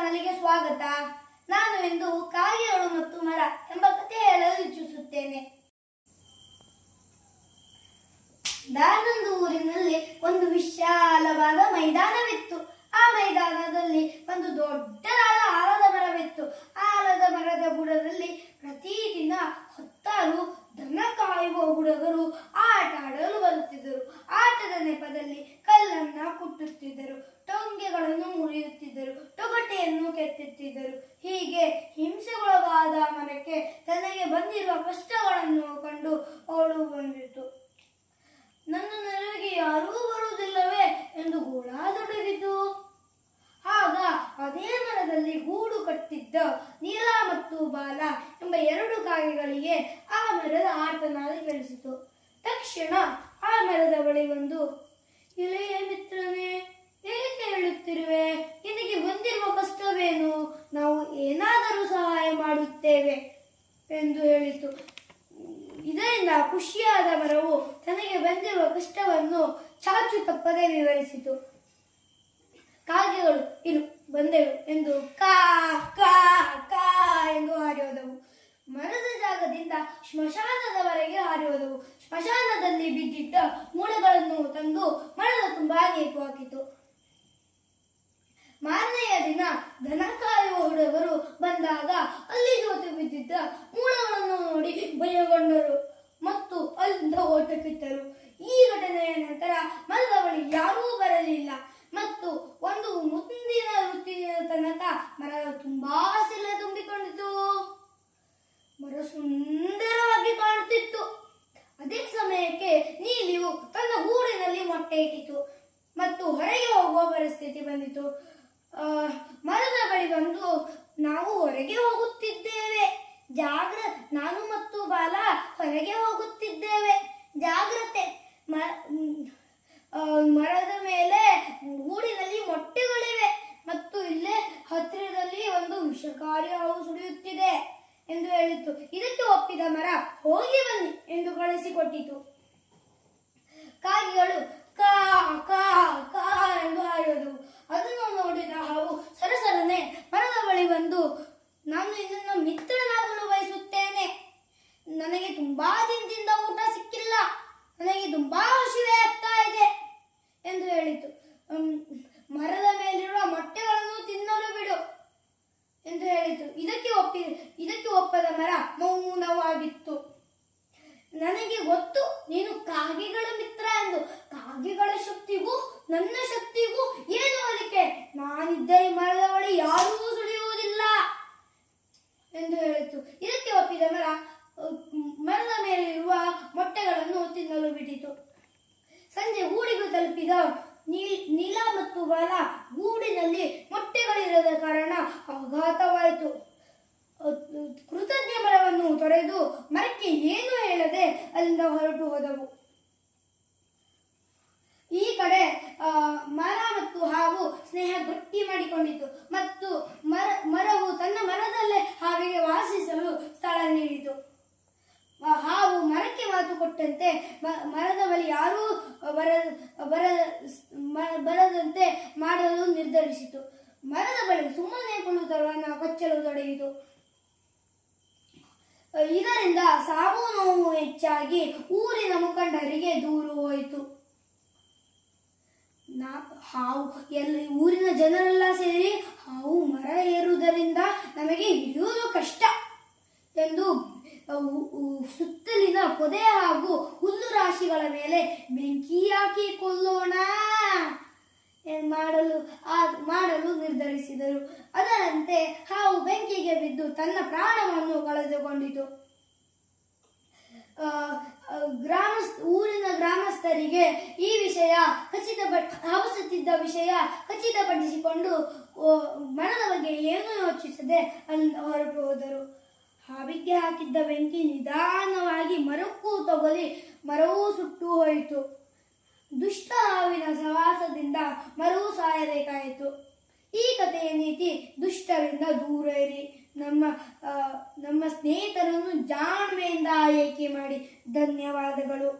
ಚಾನಲ್ಗೆ ಸ್ವಾಗತ. ನಾನು ಇಂದು ಕಾಗೆಗಳು ಮತ್ತು ಮರ ಎಂಬ ಕಥೆ ಹೇಳಲು ಇಚ್ಛಿಸುತ್ತೇನೆ. ದಾರೊಂದು ಊರಿನಲ್ಲಿ ಒಂದು ವಿಶಾಲವಾದ ಮೈದಾನವಿತ್ತು. ಆ ಮೈದಾನದಲ್ಲಿ ಒಂದು ದೊಡ್ಡದಾದ ಆಲದ ಮರವಿತ್ತು. ಆ ಆಲದ ಮರದ ಬುಡದಲ್ಲಿ ಪ್ರತಿದಿನ 10 ದನ ಕಾಯುವ ಹುಡುಗರು ಆಟ ಆಡಲು ಬರುತ್ತಿದ್ದರು. ಆಟದ ನೆಪದಲ್ಲಿ ಕಲ್ಲನ್ನ ಕುಟ್ಟುತ್ತಿದ್ದರು, ಟೊಂಗೆಗಳನ್ನು ಮುರಿಯುತ್ತಿದ್ದರು, ತೊಗಟೆಯನ್ನು ಕೆತ್ತುತ್ತಿದ್ದರು. ಹೀಗೆ ಹಿಂಸೆಗೊಳಗಾದ ಮರಕ್ಕೆ ತನಗೆ ಬಂದಿರುವ ಕಷ್ಟಗಳನ್ನು ಕಂಡು ಅವಳು ಬಂದಿತು. ನನ್ನ ನೆರವಿಗೆ ಯಾರೂ ಬರುವುದಿಲ್ಲವೇ ಎಂದು ಗೋಳಾಡತೊಡಗಿತು. ಆಗ ಅದೇ ಮರದಲ್ಲಿ ಗೂಡು ಕಟ್ಟಿದ್ದ ನೀಲ ಮತ್ತು ಬಾಲ ಎಂಬ 2 ಕಾಗೆಗಳಿಗೆ ಆ ಮರದ ಆರ್ತನಾದ ಕೇಳಿಸಿತು. ತಕ್ಷಣ ಆ ಮರದ ಬಳಿ ಬಂದು, ಇಳೆಯ ಮಿತ್ರನೇ, ಏಕೆ ಹೇಳುತ್ತಿರುವೆ? ನಿನಗೆ ಬಂದಿರುವ ಕಷ್ಟವೇನು? ನಾವು ಏನಾದರೂ ಸಹಾಯ ಮಾಡುತ್ತೇವೆ ಎಂದು ಹೇಳಿತು. ಇದರಿಂದ ಖುಷಿಯಾದ ಮರವು ತನಗೆ ಬಂದಿರುವ ಕಷ್ಟವನ್ನು ಚಾಚು ತಪ್ಪದೆ ವಿವರಿಸಿತು. ಕಾಗೆಗಳು ಇರು ಬಂದೆವು ಎಂದು ಕಾ ಕಾ ಕಾ ಎಂದು ಹಾರಿ ಹೋದವು. ಮರದ ಜಾಗದಿಂದ ಸ್ಮಶಾನದವರೆಗೆ ಹಾರಿ ಹೋದವು. ಸ್ಮಶಾನದಲ್ಲಿ ಬಿದ್ದಿದ್ದ ಮೂಳೆಗಳನ್ನು ತಂದು ಮರದ ತುಂಬಾ ನೇತು ಹಾಕಿತು. ಮಾರನೆಯ ದಿನ ದನ ಕಾಯುವ ಹುಡುಗರು ಬಂದಾಗ ಅಲ್ಲಿ ಜೋತು ಬಿದ್ದಿದ್ದ ಮೂಳೆಗಳನ್ನು ನೋಡಿ ಭಯಗೊಂಡರು ಮತ್ತು ಅಲ್ಲಿಂದ ಓಟಕ್ಕಿತ್ತರು. ಈ ಘಟನೆಯ ನಂತರ ಮರದ ಬಳಿ ಯಾರೂ ಬರಲಿಲ್ಲ ಮತ್ತು ಒಂದು ಮುಂದಿನ ಋತುವಿನ ತನಕ ಮರ ತುಂಬಾ ಸೆಲೆ ತುಂಬಿಕೊಂಡಿತು. ಮರ ಸುಂದರವಾಗಿ ಕಾಣುತ್ತಿತ್ತು. ಅದೇ ಸಮಯಕ್ಕೆ ನೀಲಿಯು ತನ್ನ ಗೂಡಿನಲ್ಲಿ ಮೊಟ್ಟೆ ಇಟ್ಟಿತು ಮತ್ತು ಹೊರಗೆ ಹೋಗುವ ಪರಿಸ್ಥಿತಿ ಬಂದಿತು. ಮರದ ಬಳಿ ಬಂದು, ನಾವು ಹೊರಗೆ ಹೋಗುತ್ತಿದ್ದೇವೆ, ನಾನು ಮತ್ತು ಬಾಲ ಹೊರಗೆ ಹೋಗುತ್ತಿದ್ದೇವೆ, ಜಾಗ್ರತೆ. ಮರದ ಮೇಲೆ ಗೂಡಿನಲ್ಲಿ ಮೊಟ್ಟೆಗಳಿವೆ ಮತ್ತು ಇಲ್ಲೇ ಹತ್ತಿರದಲ್ಲಿ ಒಂದು ವಿಷಕಾರಿ ಹಾವು ಸುಳಿಯುತ್ತಿದೆ ಎಂದು ಹೇಳಿತು. ಇದಕ್ಕೆ ಒಪ್ಪಿದ ಮರ ಹೋಗಿ ಬನ್ನಿ ಎಂದು ಕಳಿಸಿಕೊಟ್ಟಿತು. ಕಾಗೆಗಳು ಕಾ ಕಾ ಕಾ ಎಂದು ಹಾರಿದವು. ಅದನ್ನು ನೋಡಿದ ಹಾವು ಸರಸರನೆ ಮರದ ಬಳಿ ಬಂದು, ನಾನು ಇದನ್ನ ಮಿತ್ರನಾಗಲು ಬಯಸುತ್ತೇನೆ. ನನಗೆ ತುಂಬಾ ದಿನದಿಂದ ಊಟ ಸಿಕ್ಕಿಲ್ಲ, ನನಗೆ ತುಂಬಾ ಹಸಿವೆ ಆಗ್ತಾ ಇದೆ ಎಂದು ಹೇಳಿತು. ಮರದ ಮೇಲಿರುವ ಮೊಟ್ಟೆಗಳನ್ನು ತಿನ್ನಲು ಬಿಡು ಎಂದು ಹೇಳಿತು. ಇದಕ್ಕೆ ಒಪ್ಪದ ಮರ ಮೌನವಾಗಿತ್ತು. ನನಗೆ ಗೊತ್ತು ನೀನು ಕಾಗೆಗಳ ಮಿತ್ರ ಎಂದು. ಕಾಗೆಗಳ ಶಕ್ತಿಗೂ ನನ್ನ ಶಕ್ತಿಗೂ ಏನು ಹೋಲಿಕೆ? ನಾನಿದ್ದರೆ ಮರದ ಬಳಿ ಯಾರೂ ಸುಳಿಯುವುದಿಲ್ಲ ಎಂದು ಹೇಳಿತು. ಇದಕ್ಕೆ ಒಪ್ಪಿದ ಮರ ಮರದ ಮೇಲಿರುವ ಮೊಟ್ಟೆಗಳನ್ನು ತಿನ್ನಲು ಬಿಟ್ಟಿತು. ಸಂಜೆ ಗೂಡಿಗೆ ತಲುಪಿದ ನೀಲ ಮತ್ತು ಬಾಲ ಗೂಡಿನಲ್ಲಿ ಮೊಟ್ಟೆಗಳಿರದ ಕಾರಣ ಆಘಾತವಾಯಿತು. ಕೃತಜ್ಞ ಮರವನ್ನು ತೊರೆದು ಮರಕ್ಕೆ ಏನು ಹೇಳದೆ ಅಲ್ಲಿಂದ ಹೊರಟು ಹೋದವು. ಈ ಕಡೆ ಮರ ಮತ್ತು ಹಾವು ಸ್ನೇಹ ಗಟ್ಟಿ ಮಾಡಿಕೊಂಡಿತು ಮತ್ತು ಮರವು ತನ್ನ ಮರದಲ್ಲೇ ಹಾವಿಗೆ ವಾಸಿಸಲು ಸ್ಥಳ ನೀಡಿತು. ಹಾವು ಮರಕ್ಕೆ ಮಾತು ಕೊಟ್ಟಂತೆ ಮರದ ಬಳಿ ಯಾರೂ ಬರದಂತೆ ಮಾಡಲು ನಿರ್ಧರಿಸಿತು. ಮರದ ಬಳಿ ಸುಮ್ಮನೆ ಕುಳಿತವರನ್ನು ಕಚ್ಚಲು ತೊಡಗಿತು. ಇದರಿಂದ ಸಾವು ನೋವು ಹೆಚ್ಚಾಗಿ ಊರಿನ ಮುಖಂಡರಿಗೆ ದೂರು ಹೋಯಿತು. ಊರಿನ ಜನರೆಲ್ಲ ಸೇರಿ, ಹಾವು ಮರ ಏರುವುದರಿಂದ ನಮಗೆ ಹಿಡಿಯುವುದು ಕಷ್ಟ ಎಂದು ಸುತ್ತಲಿನ ಪೊದೆ ಹಾಗೂ ಹುಲ್ಲು ರಾಶಿಗಳ ಮೇಲೆ ಬೆಂಕಿ ಹಾಕಿ ಕೊಲ್ಲೋಣ ಮಾಡಲು ನಿರ್ಧರಿಸಿದರು. ಅದರಂತೆ ಹಾವು ಬೆಂಕಿಗೆ ಬಿದ್ದು ತನ್ನ ಪ್ರಾಣವನ್ನು ಕಳೆದುಕೊಂಡಿತು. ಊರಿನ ಗ್ರಾಮಸ್ಥರಿಗೆ ಈ ವಿಷಯ ಹಾವು ಸತ್ತಿದ್ದ ವಿಷಯ ಖಚಿತಪಡಿಸಿಕೊಂಡು ಮರದ ಬಗ್ಗೆ ಏನು ಯೋಚಿಸದೆ ಅಲ್ಲಿಂದ ಹೊರಟು ಹೋದರು. ಹಾವಿಗೆ ಹಾಕಿದ್ದ ಬೆಂಕಿ ನಿಧಾನವಾಗಿ ಮರಕ್ಕೂ ತಗುಲಿ ಮರವೂ ಸುಟ್ಟು ಹೋಯಿತು. ದುಷ್ಟ ಹಾವಿನ ಸವಾಸದಿಂದ ಮರವೂ ಸಾಯಬೇಕಾಯಿತು. ಈ ಕಥೆಯ ನೀತಿ, ದುಷ್ಟರಿಂದ ದೂರ ಇರಿ. ನಮ್ಮ ಸ್ನೇಹಿತರನ್ನು ಜಾಣ್ಮೆಯಿಂದ ಆಯ್ಕೆ ಮಾಡಿ. ಧನ್ಯವಾದಗಳು.